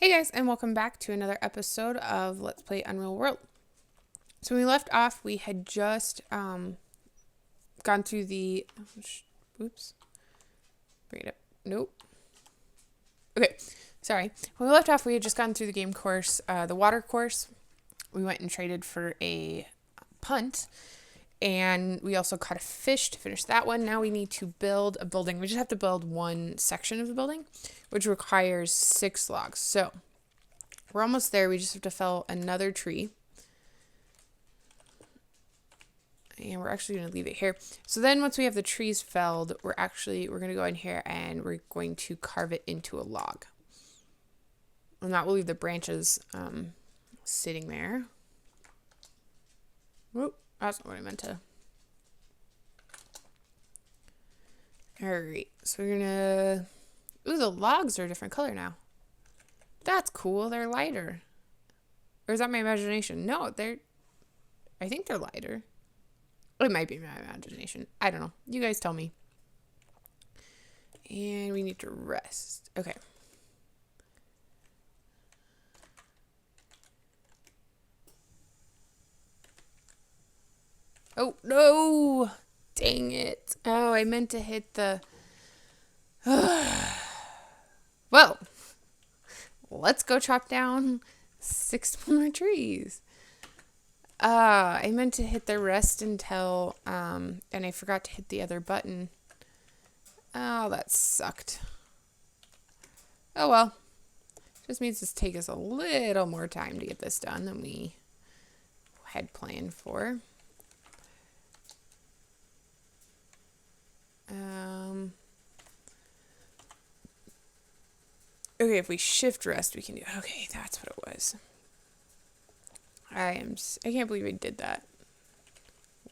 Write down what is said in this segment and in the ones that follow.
Hey guys, and welcome back to another episode of Let's Play Unreal World. So when we left off, we had just gone through the... Oops. Bring it up. Nope. Okay, sorry. When we left off, we had just gone through the game course, the water course. We went and traded for a punt, and we also caught a fish to finish that one. Now we need to build a building. We just have to build one section of the building, which requires 6 logs. So we're almost there. We just have to fell another tree. And we're actually going to leave it here. So then once we have the trees felled, we're going to go in here and we're going to carve it into a log. And that will leave the branches sitting there. Whoop, that's not what I meant to. Alright, so we're going to... Ooh, the logs are a different color now. That's cool. They're lighter. Or is that my imagination? No, I think they're lighter. It might be my imagination. I don't know. You guys tell me. And we need to rest. Okay. Oh, no! Dang it. Oh, I meant to hit the... Well, let's go chop down 6 more trees. I meant to hit the rest until, and I forgot to hit the other button. Oh, that sucked. Oh well. Just means this take us a little more time to get this done than we had planned for. Okay, if we shift rest, we can do... Okay, that's what it was. I can't believe I did that.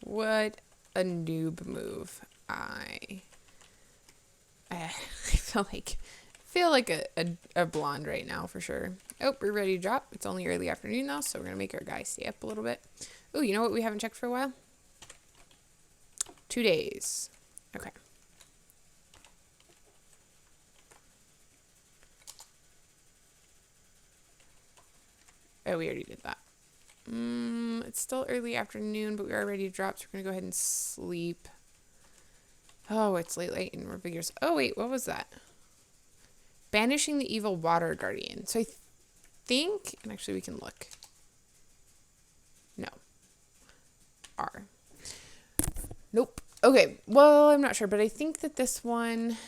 What a noob move. I feel like a blonde right now for sure. Oh, we're ready to drop. It's only early afternoon though, so we're gonna make our guy stay up a little bit. Oh, you know what we haven't checked for a while? 2 days. Okay. Oh, we already did that. It's still early afternoon, but we are ready to drop, so we're going to go ahead and sleep. Oh, it's late, and we're figures. Oh, wait, what was that? Banishing the evil water guardian. So I think, and actually we can look. No. R. Nope. Okay, well, I'm not sure, but I think that this one,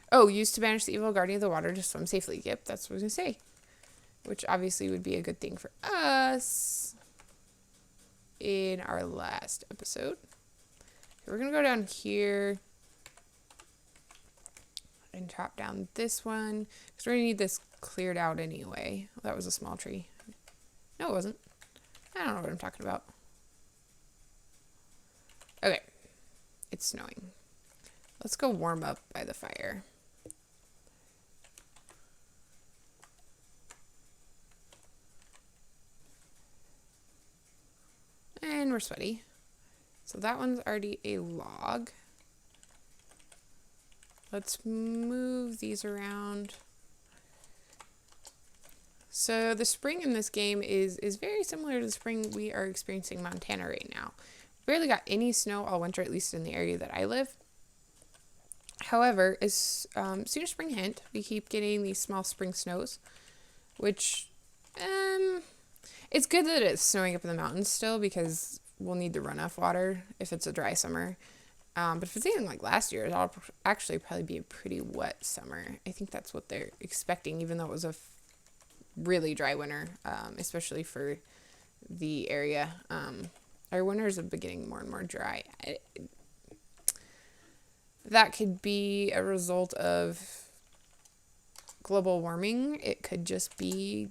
oh, used to banish the evil guardian of the water to swim safely. Yep, that's what I was going to say. Which obviously would be a good thing for us in our last episode. So we're going to go down here and chop down this one. Because we're going to need this cleared out anyway. Oh, that was a small tree. No, it wasn't. I don't know what I'm talking about. Okay. It's snowing. Let's go warm up by the fire. And we're sweaty. So that one's already a log. Let's move these around. So the spring in this game is very similar to the spring we are experiencing in Montana right now. Barely got any snow all winter, at least in the area that I live. However, as soon as spring hit, we keep getting these small spring snows, which it's good that it's snowing up in the mountains still because we'll need the runoff water if it's a dry summer. But if it's anything like last year, it'll actually probably be a pretty wet summer. I think that's what they're expecting, even though it was a really dry winter, especially for the area. Our winters have been getting more and more dry. That could be a result of global warming. It could just be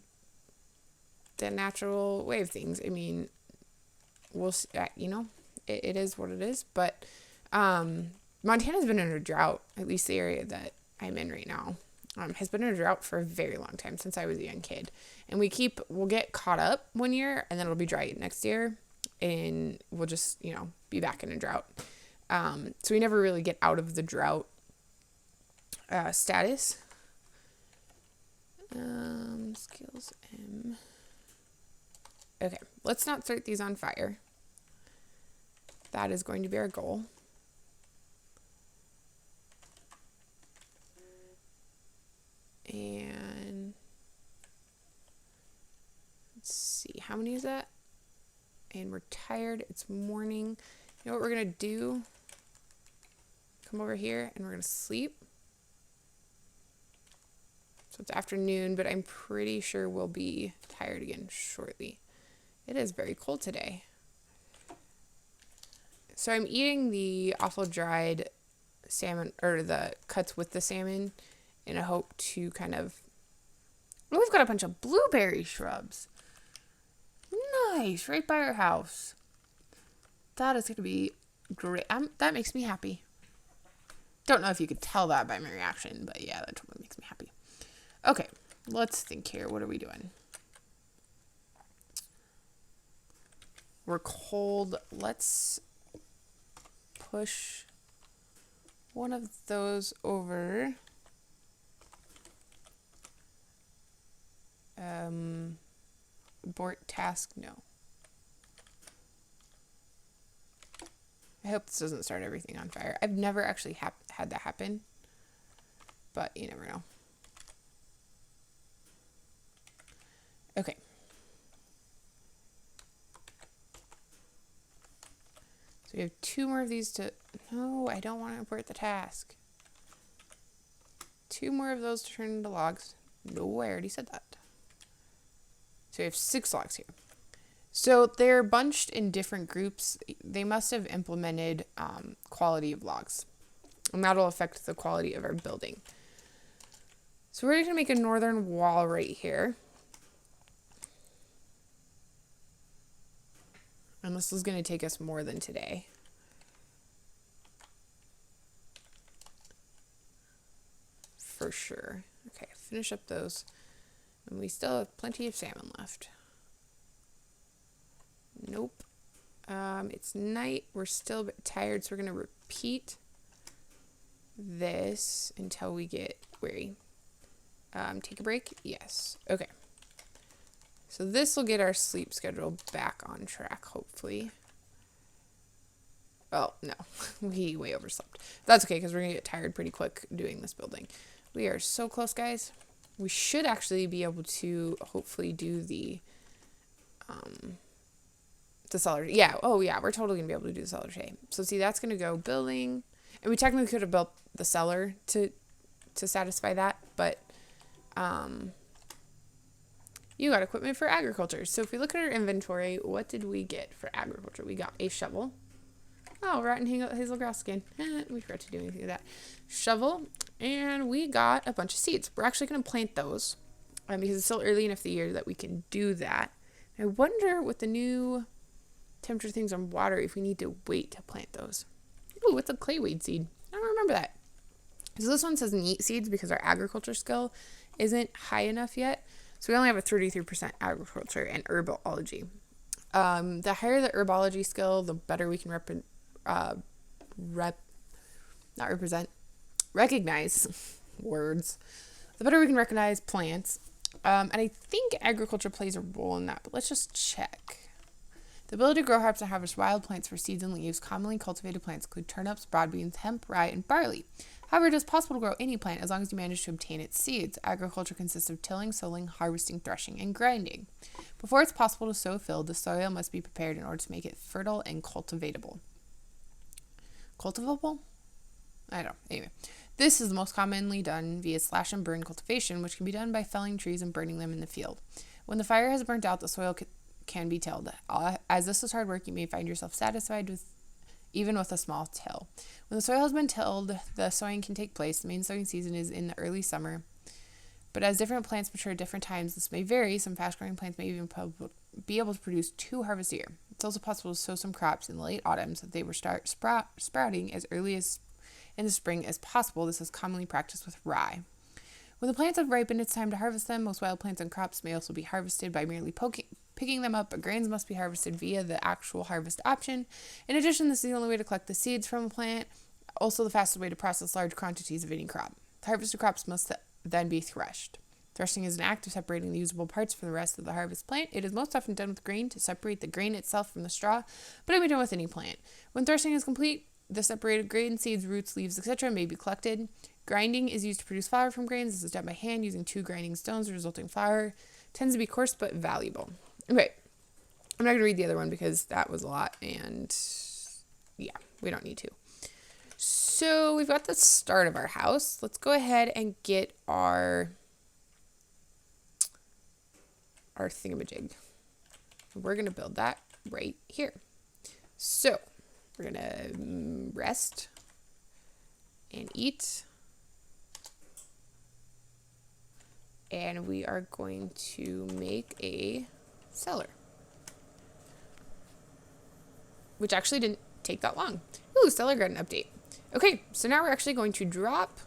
the natural way of things. I mean, we'll see, it is what it is. But Montana's been in a drought, at least the area that I'm in right now, has been in a drought for a very long time, since I was a young kid. And we'll get caught up one year, and then it'll be dry next year, and we'll just, be back in a drought. So we never really get out of the drought. status. Skills M. Okay, let's not start these on fire. That is going to be our goal. And let's see, how many is that? And we're tired. It's morning. You know what we're going to do? Come over here and we're going to sleep. So it's afternoon, but I'm pretty sure we'll be tired again shortly. It is very cold today. So I'm eating the awful dried salmon, or the cuts with the salmon, in a hope to kind of... Oh, we've got a bunch of blueberry shrubs. Nice, right by our house. That is going to be great. That makes me happy. Don't know if you could tell that by my reaction, but yeah, that totally makes me happy. Okay, let's think here. What are we doing? We're cold. Let's push one of those over. Abort task, no. I hope this doesn't start everything on fire. I've never actually had that happen, but you never know. Okay. So we have 2 more of these to... No, I don't want to abort the task. 2 more of those to turn into logs. No, I already said that. So we have 6 logs here. So they're bunched in different groups. They must have implemented quality of logs. And that'll affect the quality of our building. So we're going to make a northern wall right here. And this is going to take us more than today. For sure. Okay, finish up those. And we still have plenty of salmon left. Nope. It's night. We're still a bit tired, so we're going to repeat this until we get weary. Take a break? Yes. Okay. So this will get our sleep schedule back on track, hopefully. Oh, no. We way overslept. That's okay, because we're going to get tired pretty quick doing this building. We are so close, guys. We should actually be able to hopefully do the cellar. Yeah. Oh, yeah. We're totally going to be able to do the cellar today. So, see, that's going to go building. And we technically could have built the cellar to satisfy that. But you got equipment for agriculture. So, if we look at our inventory, what did we get for agriculture? We got a shovel. Oh, rotten hazel grass again. We forgot to do anything with that. Shovel. And we got a bunch of seeds. We're actually going to plant those because it's still early enough the year that we can do that. I wonder with the new temperature things on water if we need to wait to plant those. Ooh, what's a clayweed seed? I don't remember that. So this one says neat seeds because our agriculture skill isn't high enough yet. So we only have a 33% agriculture and herbology. The higher the herbology skill, the better we can recognize words, the better we can recognize plants. And I think agriculture plays a role in that, but let's just check. The ability to grow herbs and harvest wild plants for seeds and leaves. Commonly cultivated plants include turnips, broad beans, hemp, rye, and barley. However, it is possible to grow any plant as long as you manage to obtain its seeds. Agriculture consists of tilling, sowing, harvesting, threshing, and grinding. Before it's possible to sow a field, the soil must be prepared in order to make it fertile and cultivatable. Cultivable? I don't know. Anyway, this is the most commonly done via slash and burn cultivation, which can be done by felling trees and burning them in the field. When the fire has burnt out, the soil can be tilled. As this is hard work, you may find yourself satisfied with even with a small till. When the soil has been tilled, the sowing can take place. The main sowing season is in the early summer. But as different plants mature at different times, this may vary. Some fast-growing plants may even be able to produce 2 harvests a year. It's also possible to sow some crops in the late autumn so that they will start sprouting as early as in the spring as possible. This is commonly practiced with rye. When the plants have ripened, it's time to harvest them. Most wild plants and crops may also be harvested by merely picking them up, but grains must be harvested via the actual harvest option. In addition, this is the only way to collect the seeds from a plant, also the fastest way to process large quantities of any crop. The harvested crops must then be threshed. Threshing is an act of separating the usable parts from the rest of the harvest plant. It is most often done with grain to separate the grain itself from the straw, but it may be done with any plant. When threshing is complete, the separated grain, seeds, roots, leaves, etc. may be collected. Grinding is used to produce flour from grains. This is done by hand using 2 grinding stones. The resulting flour tends to be coarse but valuable. Okay, I'm not going to read the other one because that was a lot, and yeah, we don't need to. So we've got the start of our house. Let's go ahead and get our thingamajig. We're going to build that right here. So we're going to rest and eat. And we are going to make a cellar, which actually didn't take that long. Ooh, cellar garden update. Okay, so now we're actually going to drop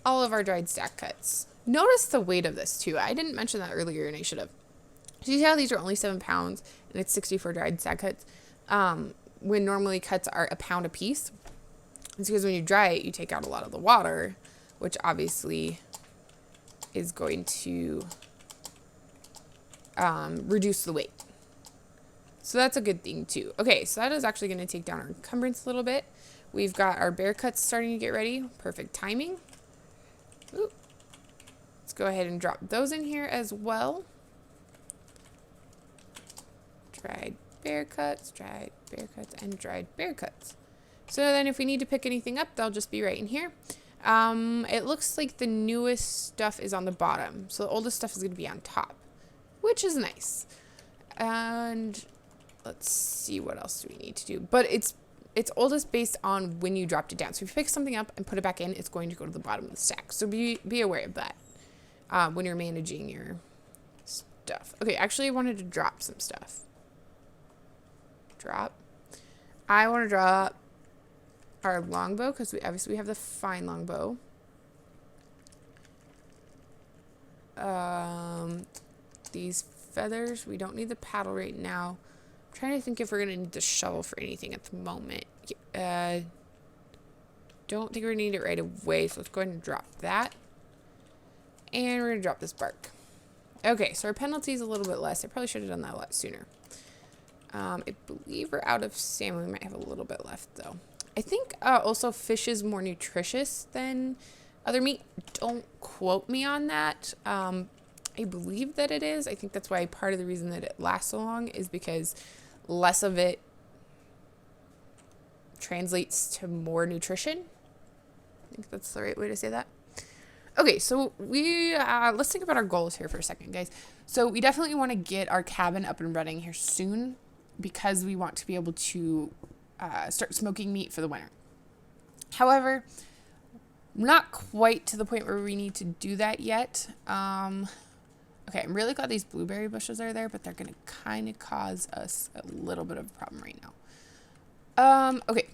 all of our dried stack cuts. Notice the weight of this too. I didn't mention that earlier and I should have. So you see how these are only 7 pounds and it's 64 dried stack cuts? When normally cuts are a pound a piece. It's because when you dry it, you take out a lot of the water, which obviously is going to reduce the weight. So that's a good thing too. Okay, so that is actually going to take down our encumbrance a little bit. We've got our bear cuts starting to get ready. Perfect timing. Ooh. Let's go ahead and drop those in here as well. Dried bear cuts, and dried bear cuts. So then if we need to pick anything up, they'll just be right in here. It looks like the newest stuff is on the bottom. So the oldest stuff is going to be on top, which is nice. And let's see, what else do we need to do? But it's oldest based on when you dropped it down. So if you pick something up and put it back in, it's going to go to the bottom of the stack. So be aware of that when you're managing your stuff. Okay, actually I wanted to drop some stuff. I want to drop our longbow because we obviously have the fine longbow. These feathers, we don't need the paddle right now. I'm trying to think if we're gonna need the shovel for anything at the moment. Don't think we're gonna need it right away, so let's go ahead and drop that. And we're gonna drop this bark. Okay, so our penalty is a little bit less. I probably should have done that a lot sooner. I believe we're out of salmon. We might have a little bit left though. I think also fish is more nutritious than other meat. Don't quote me on that. I believe that it is. I think that's why part of the reason that it lasts so long is because less of it translates to more nutrition. I think that's the right way to say that. Okay, so let's think about our goals here for a second, guys. So we definitely want to get our cabin up and running here soon because we want to be able to start smoking meat for the winter. However, not quite to the point where we need to do that yet. Okay, I'm really glad these blueberry bushes are there, but they're going to kind of cause us a little bit of a problem right now. Okay,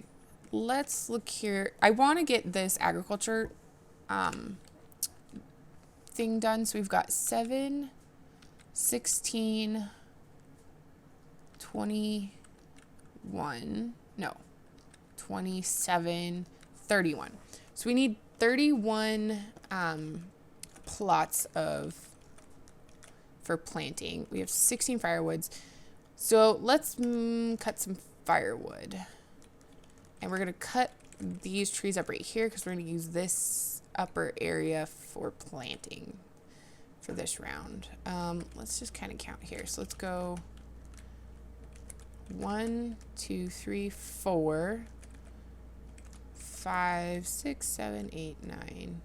let's look here. I want to get this agriculture thing done. So we've got 7, 16, 21, no, 27, 31. So we need 31 plots for planting. We have 16 firewoods. So let's cut some firewood. And we're going to cut these trees up right here because we're going to use this upper area for planting for this round. Let's just kind of count here. So let's go 1, 2, 3, 4, 5, 6, 7, 8, 9,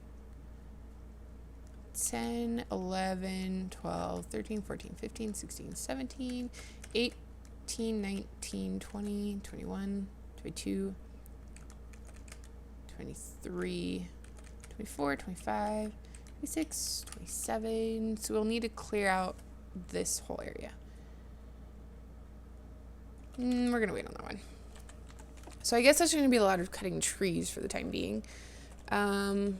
10, 11, 12, 13, 14, 15, 16, 17, 18, 19, 20, 21, 22, 23, 24, 25, 26, 27. So we'll need to clear out this whole area. We're going to wait on that one. So I guess there's going to be a lot of cutting trees for the time being. I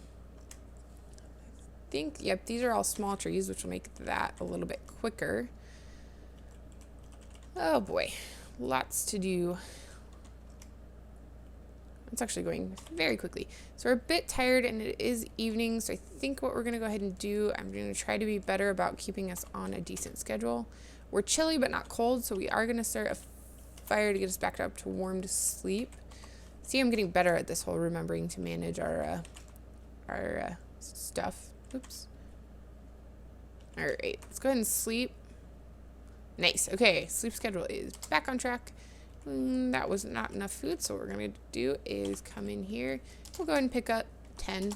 think, yep, these are all small trees, which will make that a little bit quicker. Oh boy, lots to do. It's actually going very quickly. So we're a bit tired and it is evening. So I think what we're going to go ahead and do, I'm going to try to be better about keeping us on a decent schedule. We're chilly but not cold, so we are going to start a fire to get us back up to warm to sleep. See, I'm getting better at this whole remembering to manage our stuff. Oops. All right, let's go ahead and sleep. Nice. Okay, sleep schedule is back on track. That was not enough food, so what we're going to do is come in here. We'll go ahead and pick up 10.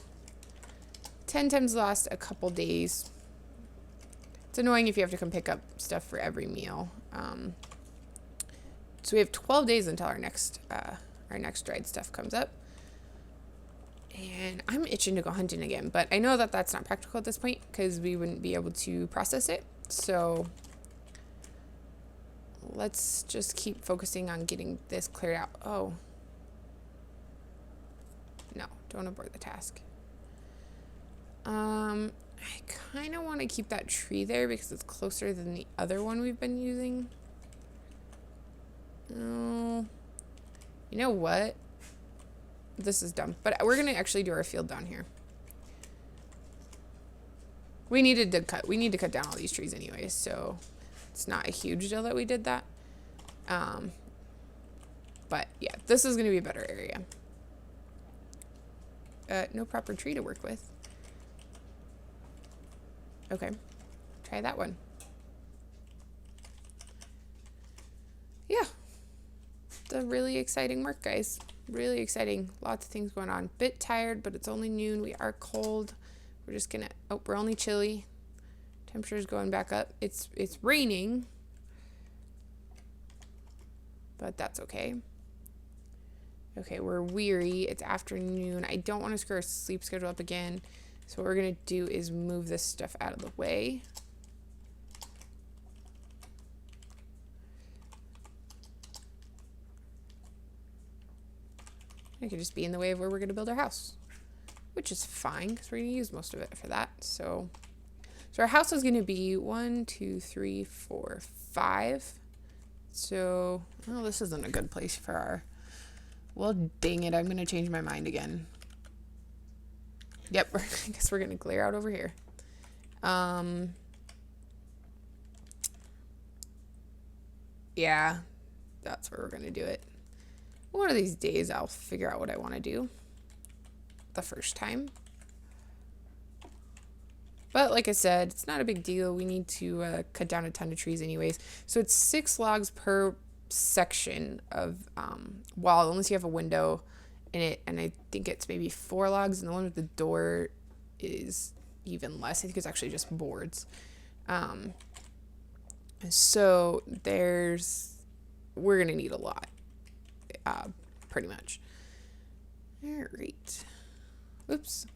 10 times lost a couple days. It's annoying if you have to come pick up stuff for every meal. So we have 12 days until our next dried stuff comes up. And I'm itching to go hunting again, but I know that that's not practical at this point because we wouldn't be able to process it. So let's just keep focusing on getting this cleared out. Oh. No, don't abort the task. I kind of want to keep that tree there because it's closer than the other one we've been using. Oh. You know what? This is dumb, but we're going to actually do our field down here. We need to cut down all these trees anyways, so it's not a huge deal that we did that. But yeah, this is going to be a better area. No proper tree to work with. Okay, try that one. Yeah, it's a really exciting work, guys. Really exciting. Lots of things going on. Bit tired, but it's only noon. We are cold. We're just gonna, oh, we're only chilly. Temperature's going back up. It's raining, but that's okay. Okay, we're weary. It's afternoon. I don't want to screw our sleep schedule up again. So what we're gonna do is move this stuff out of the way. It could just be in the way of where we're going to build our house, which is fine because we're going to use most of it for that. So our house is going to be 1, 2, 3, 4, 5. So, oh, this isn't a good place for our, well, dang it. I'm going to change my mind again. Yep. I guess we're going to clear out over here. Yeah, that's where we're going to do it. One of these days I'll figure out what I want to do the first time. But like I said, it's not a big deal. We need to cut down a ton of trees anyways. So it's 6 logs per section of wall, unless you have a window in it. And I think it's maybe 4 logs, and the one with the door is even less. I think it's actually just boards. So we're going to need a lot. Pretty much. All right. Oops.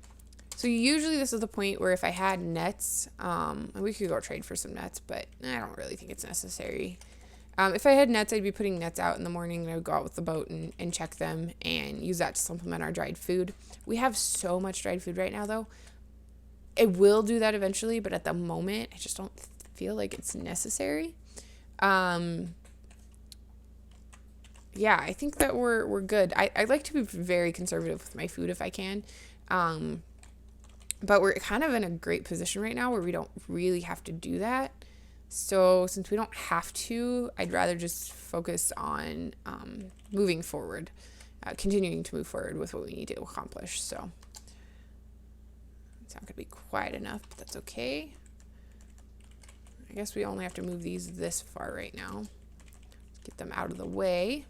So usually this is the point where if I had nets, and we could go trade for some nets, but I don't really think it's necessary. If I had nets, I'd be putting nets out in the morning, and I would go out with the boat and check them and use that to supplement our dried food. We have so much dried food right now, though. I will do that eventually, but at the moment, I just don't feel like it's necessary. Yeah, I think that we're good. I like to be very conservative with my food if I can. But we're kind of in a great position right now where we don't really have to do that. So since we don't have to, I'd rather just focus on moving forward, continuing to move forward with what we need to accomplish. So it's not going to be quiet enough, but that's okay. I guess we only have to move these this far right now. Get them out of the way.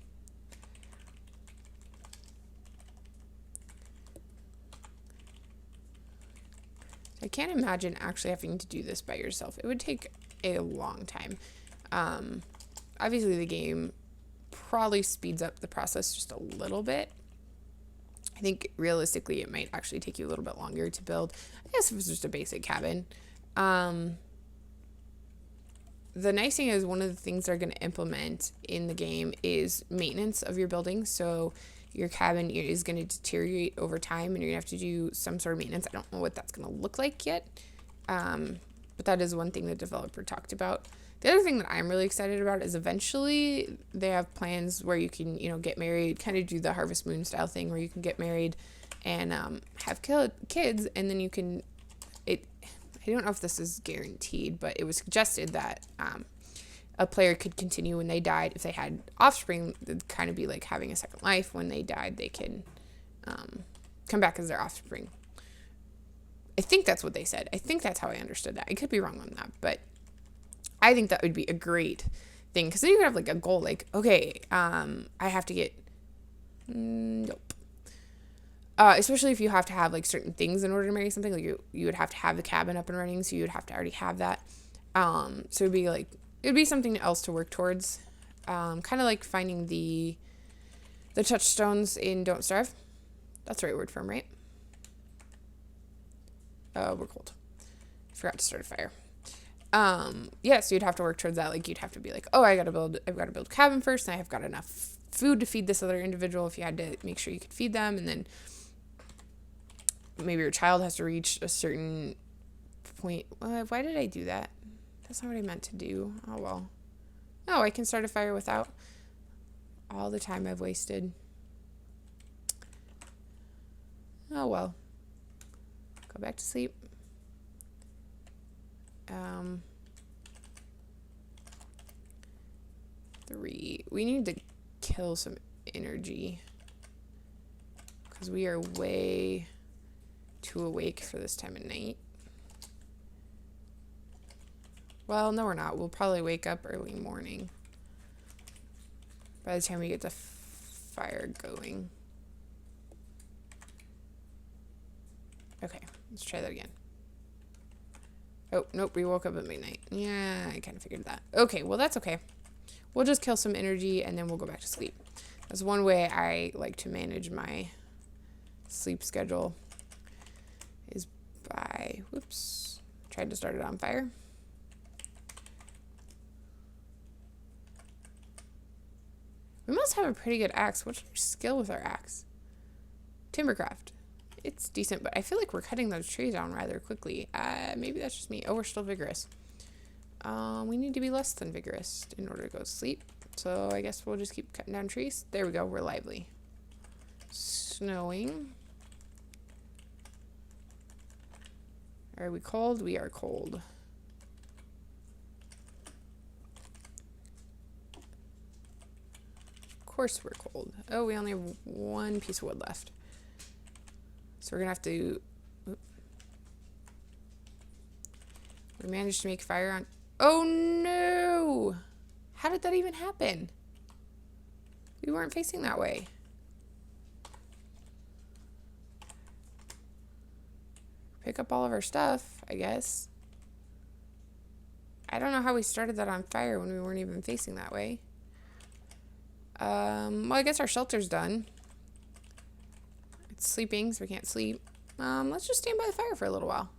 I can't imagine actually having to do this by yourself. It would take a long time. Obviously, the game probably speeds up the process just a little bit. I think realistically, it might actually take you a little bit longer to build. I guess if it was just a basic cabin. The nice thing is one of the things they're going to implement in the game is maintenance of your building. So your cabin is going to deteriorate over time, and you're going to have to do some sort of maintenance. I don't know what that's going to look like yet, but that is one thing the developer talked about. The other thing that I'm really excited about is eventually they have plans where you can, get married, kind of do the Harvest Moon style thing where you can get married and have kids, and then you can, I don't know if this is guaranteed, but it was suggested that a player could continue when they died. If they had offspring, it'd kind of be like having a second life. When they died, they can come back as their offspring. I think that's what they said. I think that's how I understood that. I could be wrong on that, but I think that would be a great thing, because then you could have like a goal, like, okay, I have to get, nope. Especially if you have to have like certain things in order to marry something, like you would have to have the cabin up and running, so you would have to already have that. So it'd be something else to work towards. Kind of like finding the touchstones in Don't Starve. That's the right word for them, right? We're cold. Forgot to start a fire. So you'd have to work towards that. Like, you'd have to be like, oh, I've got to build a cabin first, and I have got enough food to feed this other individual, if you had to make sure you could feed them, and then maybe your child has to reach a certain point. Why did I do that? That's not what I meant to do. Oh, well. Oh, I can start a fire without all the time I've wasted. Oh, well. Go back to sleep. 3. We need to kill some energy, because we are way too awake for this time of night. Well, no, we're not. We'll probably wake up early morning by the time we get the fire going. Okay, let's try that again. Oh, nope, we woke up at midnight. Yeah, I kind of figured that. Okay, well, that's okay. We'll just kill some energy, and then we'll go back to sleep. That's one way I like to manage my sleep schedule, is by, whoops, tried to start it on fire. We must have a pretty good axe. What's our skill with our axe? Timbercraft. It's decent, but I feel like we're cutting those trees down rather quickly. Maybe that's just me. Oh, we're still vigorous. We need to be less than vigorous in order to go to sleep. So I guess we'll just keep cutting down trees. There we go. We're lively. Snowing. Are we cold? We are cold. Of course we're cold. Oh, we only have one piece of wood left. So we're going to have to... We managed to make fire on... Oh, no! How did that even happen? We weren't facing that way. Pick up all of our stuff, I guess. I don't know how we started that on fire when we weren't even facing that way. Well, I guess our shelter's done. It's sleeping, so we can't sleep. Let's just stand by the fire for a little while.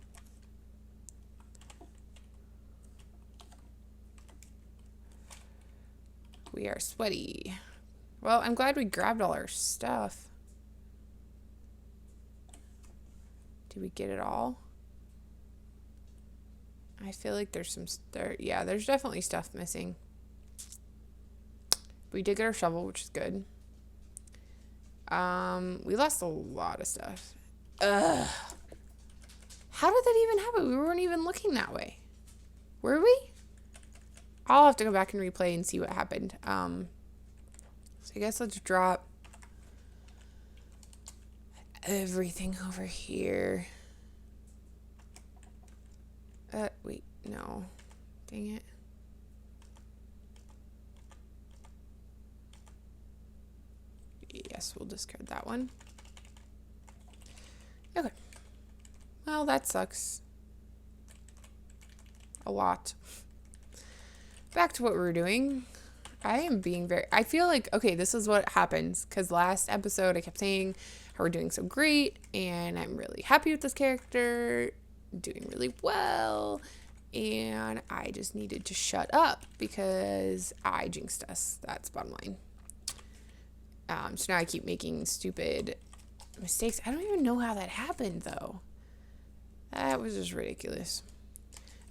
We are sweaty. Well, I'm glad we grabbed all our stuff. Did we get it all? I feel like there's some... yeah, there's definitely stuff missing. We did get our shovel, which is good. We lost a lot of stuff. Ugh. How did that even happen? We weren't even looking that way. Were we? I'll have to go back and replay and see what happened. So I guess let's drop everything over here. Wait, no. Dang it. Yes, we'll discard that one. Okay. Well, that sucks. A lot. Back to what we were doing. I am being very... I feel like, okay, this is what happens. Because last episode, I kept saying how we're doing so great. And I'm really happy with this character. Doing really well. And I just needed to shut up. Because I jinxed us. That's bottom line. So now I keep making stupid mistakes. I don't even know how that happened, though. That was just ridiculous.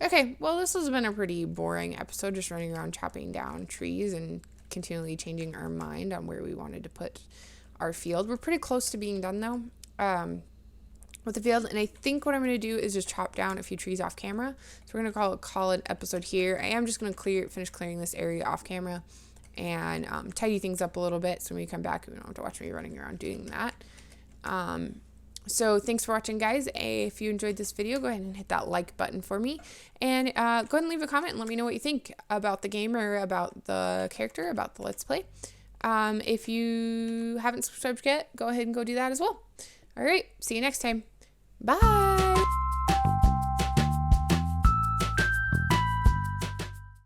Okay, well, this has been a pretty boring episode, just running around chopping down trees and continually changing our mind on where we wanted to put our field. We're pretty close to being done, though, with the field, and I think what I'm going to do is just chop down a few trees off camera. So we're going to call it episode here. I am just going to finish clearing this area off camera and tidy things up a little bit, so when we come back, we don't have to watch me running around doing that. So thanks for watching, guys. If you enjoyed this video, go ahead and hit that like button for me. And go ahead and leave a comment and let me know what you think about the game or about the character, about the Let's Play. If you haven't subscribed yet, go ahead and go do that as well. All right, see you next time. Bye.